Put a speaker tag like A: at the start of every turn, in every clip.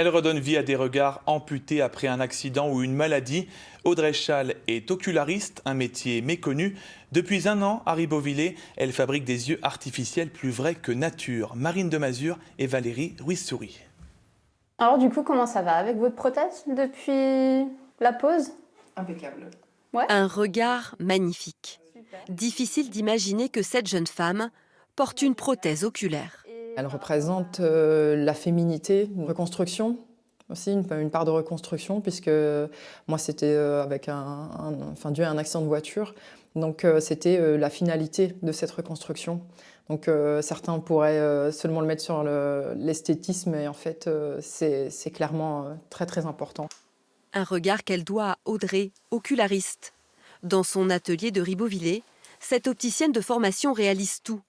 A: Elle redonne vie à des regards amputés après un accident ou une maladie. Audrey Schall est oculariste, un métier méconnu. Depuis 1 an, à Ribeauvillé, elle fabrique des yeux artificiels plus vrais que nature. Marine Demazure et Valérie Ruiz-Souris.
B: Alors du coup, comment ça va avec votre prothèse depuis la pause?
C: Impeccable.
B: Ouais.
D: Un regard magnifique.
B: Super.
D: Difficile d'imaginer que cette jeune femme porte une prothèse oculaire.
C: Elle représente la féminité, une reconstruction aussi, une part de reconstruction, puisque moi c'était avec dû à un accident de voiture. Donc c'était la finalité de cette reconstruction. Donc certains pourraient seulement le mettre sur l'esthétisme, et en fait c'est clairement très très important.
D: Un regard qu'elle doit à Audrey, oculariste. Dans son atelier de Ribeauvillé, cette opticienne de formation réalise tout.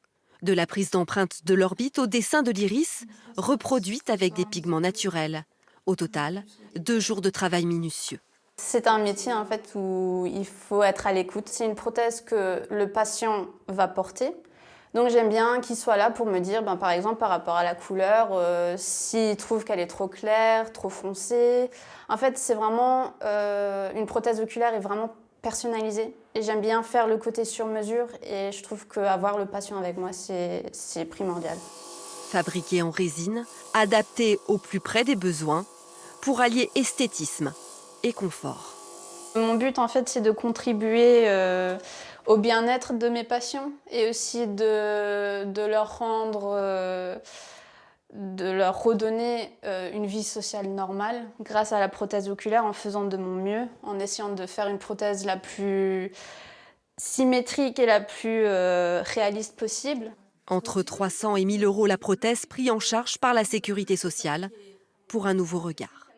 D: De la prise d'empreinte de l'orbite au dessin de l'iris, reproduite avec des pigments naturels. Au total, 2 jours de travail minutieux.
B: C'est un métier en fait où il faut être à l'écoute. C'est une prothèse que le patient va porter. Donc j'aime bien qu'il soit là pour me dire, par exemple par rapport à la couleur, s'il trouve qu'elle est trop claire, trop foncée. En fait, c'est vraiment une prothèse oculaire est vraiment personnalisée. Et j'aime bien faire le côté sur mesure. Et je trouve qu'avoir le patient avec moi, c'est primordial.
D: Fabriquée en résine, adaptée au plus près des besoins, pour allier esthétisme et confort.
B: Mon but, en fait, c'est de contribuer au bien-être de mes patients et aussi de leur rendre, de leur redonner une vie sociale normale grâce à la prothèse oculaire en faisant de mon mieux, en essayant de faire une prothèse la plus symétrique et la plus réaliste possible.
D: Entre 300 et 1 000 € la prothèse prise en charge par la sécurité sociale pour un nouveau regard.